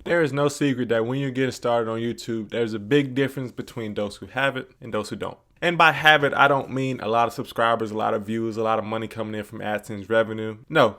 There is no secret that when you're getting started on YouTube, there's a big difference between those who have it and those who don't. And by have it, I don't mean a lot of subscribers, a lot of views, a lot of money coming in from AdSense revenue. No,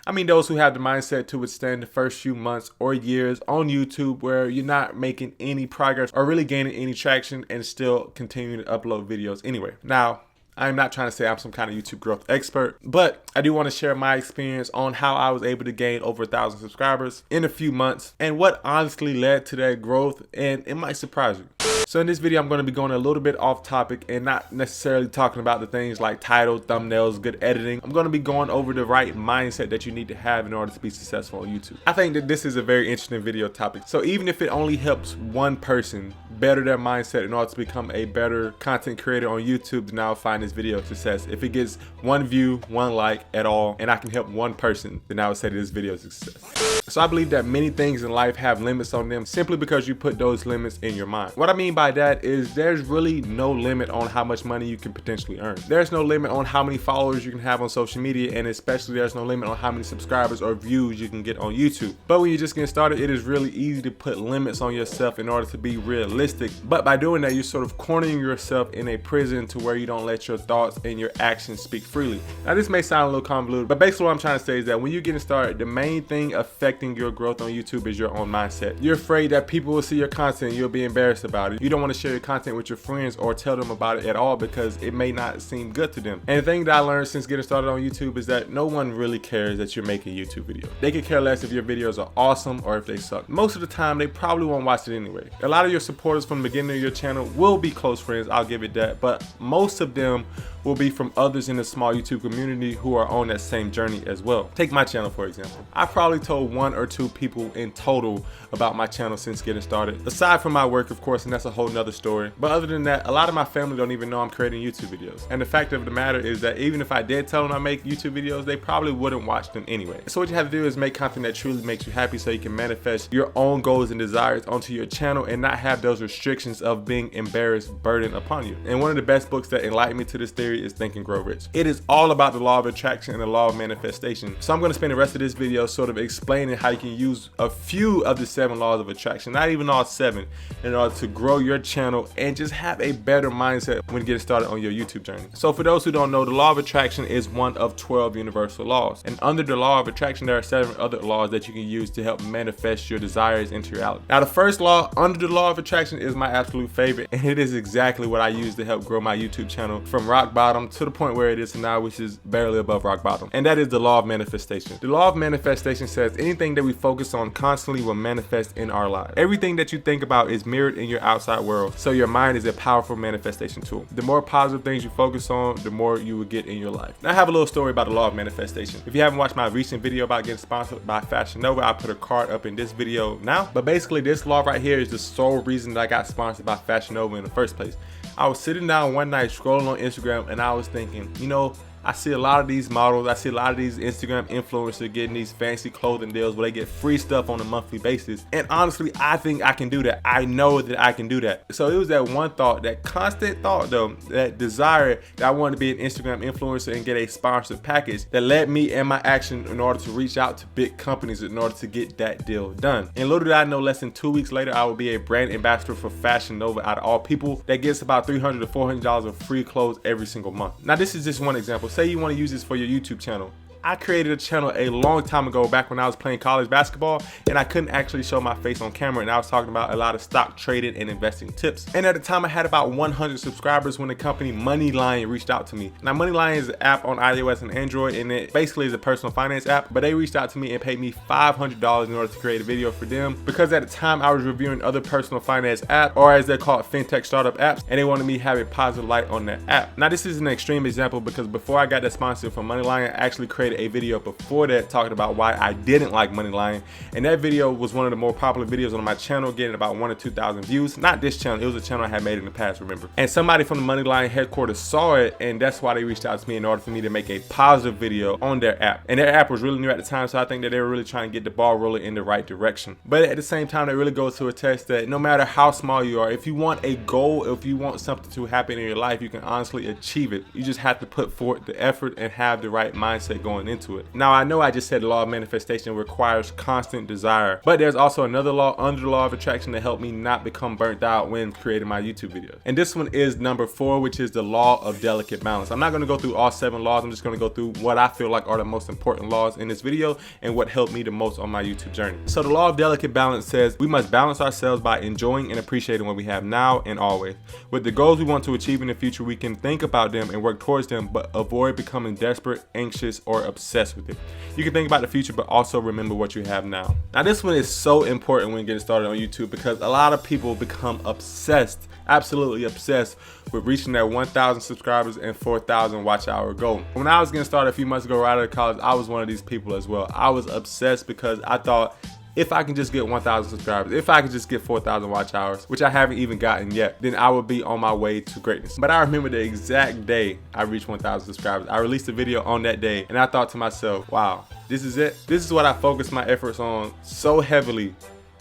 I mean those who have the mindset to withstand the first few months or years on YouTube where you're not making any progress or really gaining any traction and still continuing to upload videos anyway. Now, I'm not trying to say I'm some kind of YouTube growth expert, but I do want to share my experience on how I was able to gain over 1,000 subscribers in a few months and what honestly led to that growth, and it might surprise you. So in this video, I'm going to be going a little bit off topic and not necessarily talking about the things like title, thumbnails, good editing. I'm going to be going over the right mindset that you need to have in order to be successful on YouTube. I think that this is a very interesting video topic. So even if it only helps one person better their mindset in order to become a better content creator on YouTube, then I'll find this video a success. If it gets one view, one like at all, and I can help one person, then I would say that this video is a success. So I believe that many things in life have limits on them simply because you put those limits in your mind. What I mean by that is there's really no limit on how much money you can potentially earn. There's no limit on how many followers you can have on social media, and especially there's no limit on how many subscribers or views you can get on YouTube. But when you're just getting started, it is really easy to put limits on yourself in order to be realistic. But by doing that, you're sort of cornering yourself in a prison to where you don't let your thoughts and your actions speak freely. Now this may sound a little convoluted, but basically what I'm trying to say is that when you're getting started, the main thing affecting your growth on YouTube is your own mindset. You're afraid that people will see your content and you'll be embarrassed about it. You don't want to share your content with your friends or tell them about it at all because it may not seem good to them. And the thing that I learned since getting started on YouTube is that no one really cares that you're making YouTube videos. They could care less if your videos are awesome or if they suck. Most of the time, they probably won't watch it anyway. A lot of your supporters from the beginning of your channel will be close friends, I'll give it that, but most of them will be from others in the small YouTube community who are on that same journey as well. Take my channel for example. I probably told 1 or 2 people in total about my channel since getting started, aside from my work of course, and that's a whole nother story. But other than that, a lot of my family don't even know I'm creating YouTube videos. And the fact of the matter is that even if I did tell them I make YouTube videos, they probably wouldn't watch them anyway. So what you have to do is make content that truly makes you happy so you can manifest your own goals and desires onto your channel and not have those restrictions of being embarrassed burden upon you. And one of the best books that enlightened me to this theory is Think and Grow Rich. It is all about the law of attraction and the law of manifestation. So I'm going to spend the rest of this video sort of explaining how you can use a few of the 7 laws of attraction, not even all 7, in order to grow your channel and just have a better mindset when getting started on your YouTube journey. So for those who don't know, the law of attraction is one of 12 universal laws. And under the law of attraction, there are 7 other laws that you can use to help manifest your desires into reality. Now the first law under the law of attraction is my absolute favorite, and it is exactly what I use to help grow my YouTube channel from rock bottom to the point where it is now, which is barely above rock bottom. And that is the law of manifestation. The law of manifestation says anything that we focus on constantly will manifest in our lives. Everything that you think about is mirrored in your outside world, so your mind is a powerful manifestation tool. The more positive things you focus on, the more you will get in your life. Now I have a little story about the law of manifestation. If you haven't watched my recent video about getting sponsored by Fashion Nova, I'll put a card up in this video now. But basically this law right here is the sole reason that I got sponsored by Fashion Nova in the first place. I was sitting down one night scrolling on Instagram and I was thinking, you know, I see a lot of these models, I see a lot of these Instagram influencers getting these fancy clothing deals where they get free stuff on a monthly basis. And honestly, I think I can do that. I know that I can do that. So it was that one thought, that constant thought though, that desire that I wanted to be an Instagram influencer and get a sponsored package that led me and my action in order to reach out to big companies in order to get that deal done. And little did I know, less than 2 weeks later, I will be a brand ambassador for Fashion Nova out of all people that gets about $300 to $400 of free clothes every single month. Now this is just one example. Say you want to use this for your YouTube channel. I created a channel a long time ago back when I was playing college basketball and I couldn't actually show my face on camera, and I was talking about a lot of stock trading and investing tips. And at the time I had about 100 subscribers when the company MoneyLion reached out to me. Now MoneyLion is an app on iOS and Android, and it basically is a personal finance app, but they reached out to me and paid me $500 in order to create a video for them because at the time I was reviewing other personal finance apps, or as they're called, fintech startup apps, and they wanted me to have a positive light on that app. Now this is an extreme example because before I got that sponsor from MoneyLion, I actually created a video before that talking about why I didn't like MoneyLion, and that video was one of the more popular videos on my channel, getting about 1,000 to 2,000 views. Not this channel, it was a channel I had made in the past, remember. And somebody from the MoneyLion headquarters saw it, and that's why they reached out to me in order for me to make a positive video on their app. And their app was really new at the time, so I think that they were really trying to get the ball rolling in the right direction. But at the same time, it really goes to attest that no matter how small you are, if you want a goal, if you want something to happen in your life, you can honestly achieve it. You just have to put forth the effort and have the right mindset going going into it. Now, I know I just said the law of manifestation requires constant desire, but there's also another law under the law of attraction that helped me not become burnt out when creating my YouTube videos. And this one is number 4, which is the law of delicate balance. I'm not going to go through all 7 laws. I'm just going to go through what I feel like are the most important laws in this video and what helped me the most on my YouTube journey. So the law of delicate balance says we must balance ourselves by enjoying and appreciating what we have now and always. With the goals we want to achieve in the future, we can think about them and work towards them, but avoid becoming desperate, anxious, or obsessed with it. You can think about the future, but also remember what you have now. Now, this one is so important when getting started on YouTube because a lot of people become obsessed, absolutely obsessed with reaching that 1,000 subscribers and 4,000 watch hour goal. When I was getting started a few months ago right out of college, I was one of these people as well. I was obsessed because I thought, if I can just get 1,000 subscribers, if I can just get 4,000 watch hours, which I haven't even gotten yet, then I would be on my way to greatness. But I remember the exact day I reached 1,000 subscribers. I released a video on that day and I thought to myself, wow, this is it. This is what I focused my efforts on so heavily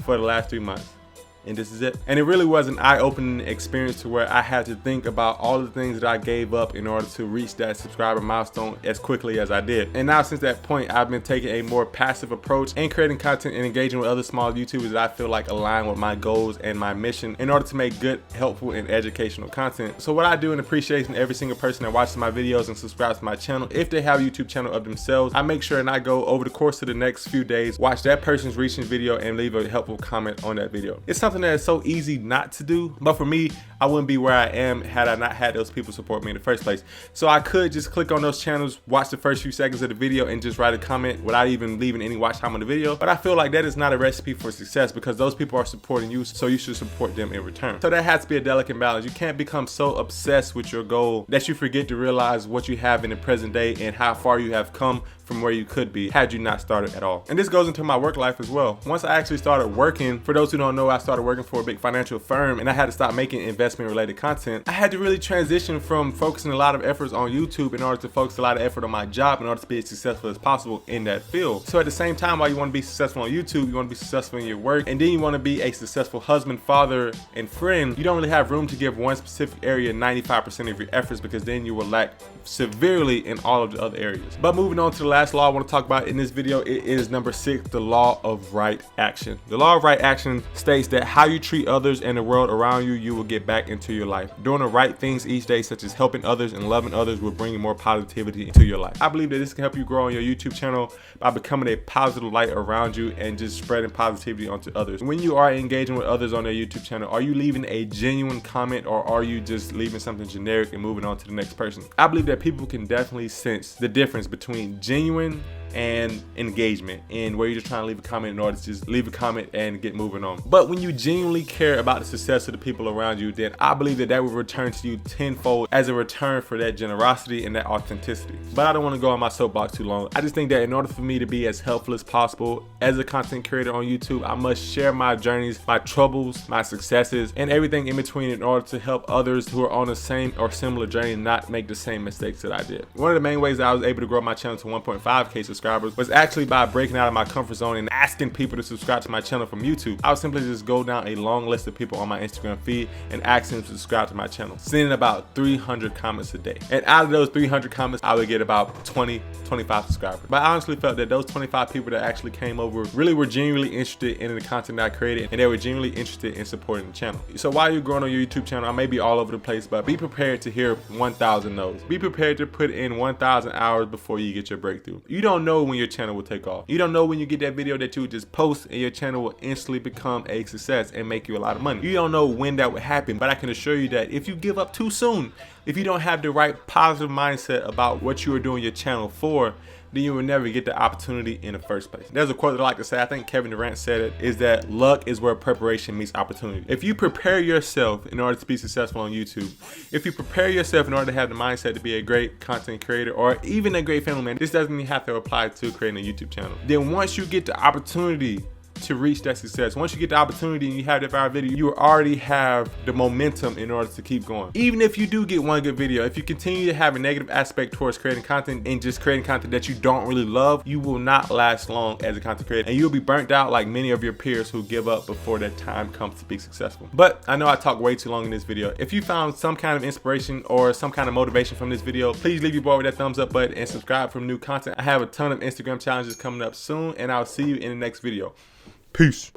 for the last 3 months. And this is it. And it really was an eye-opening experience to where I had to think about all the things that I gave up in order to reach that subscriber milestone as quickly as I did. And now since that point, I've been taking a more passive approach and creating content and engaging with other small YouTubers that I feel like align with my goals and my mission in order to make good, helpful, and educational content. So what I do in appreciation every single person that watches my videos and subscribes to my channel, if they have a YouTube channel of themselves, I make sure and I go over the course of the next few days, watch that person's recent video and leave a helpful comment on that video. It's something that is so easy not to do, but for me, I wouldn't be where I am had I not had those people support me in the first place. So I could just click on those channels, watch the first few seconds of the video and just write a comment without even leaving any watch time on the video. But I feel like that is not a recipe for success because those people are supporting you, so you should support them in return. So that has to be a delicate balance. You can't become so obsessed with your goal that you forget to realize what you have in the present day and how far you have come from where you could be had you not started at all. And this goes into my work life as well. Once I actually started working, for those who don't know, I started working for a big financial firm and I had to stop making investment related content. I had to really transition from focusing a lot of efforts on YouTube in order to focus a lot of effort on my job in order to be as successful as possible in that field. So at the same time, while you want to be successful on YouTube, you want to be successful in your work, and then you want to be a successful husband, father, and friend, you don't really have room to give one specific area 95% of your efforts because then you will lack severely in all of the other areas. But moving on to the last law I want to talk about in this video, it is number 6, the law of right action. The law of right action states that how you treat others and the world around you, you will get back into your life. Doing the right things each day, such as helping others and loving others, will bring more positivity into your life. I believe that this can help you grow on your YouTube channel by becoming a positive light around you and just spreading positivity onto others. When you are engaging with others on their YouTube channel, are you leaving a genuine comment or are you just leaving something generic and moving on to the next person? I believe that people can definitely sense the difference between genuine and engagement, and where you're just trying to leave a comment in order to just leave a comment and get moving on. But when you genuinely care about the success of the people around you, then I believe that that will return to you tenfold as a return for that generosity and that authenticity. But I don't want to go on my soapbox too long. I just think that in order for me to be as helpful as possible as a content creator on YouTube, I must share my journeys, my troubles, my successes, and everything in between in order to help others who are on the same or similar journey not make the same mistakes that I did. One of the main ways that I was able to grow my channel to 1.5K subscribers was actually by breaking out of my comfort zone and asking people to subscribe to my channel from YouTube. I would simply just go down a long list of people on my Instagram feed and ask them to subscribe to my channel, sending about 300 comments a day. And out of those 300 comments, I would get about 25 subscribers. But I honestly felt that those 25 people that actually came over really were genuinely interested in the content that I created, and they were genuinely interested in supporting the channel. So while you're growing on your YouTube channel, I may be all over the place, but be prepared to hear 1,000 no's. Be prepared to put in 1,000 hours before you get your breakthrough. You don't know when your channel will take off. You don't know when you get that video that you just post and your channel will instantly become a success and make you a lot of money. You don't know when that will happen, but I can assure you that if you give up too soon, if you don't have the right positive mindset about what you are doing your channel for, then you will never get the opportunity in the first place. There's a quote that I like to say, I think Kevin Durant said it, is that luck is where preparation meets opportunity. If you prepare yourself in order to be successful on YouTube, if you prepare yourself in order to have the mindset to be a great content creator or even a great family man, this doesn't even have to apply to creating a YouTube channel. Then once you get the opportunity to reach that success. Once you get the opportunity and you have that viral video, you already have the momentum in order to keep going. Even if you do get one good video, if you continue to have a negative aspect towards creating content and just creating content that you don't really love, you will not last long as a content creator, and you'll be burnt out like many of your peers who give up before that time comes to be successful. But I know I talked way too long in this video. If you found some kind of inspiration or some kind of motivation from this video, please leave your boy with that thumbs up button and subscribe for new content. I have a ton of Instagram challenges coming up soon, and I'll see you in the next video. Peace.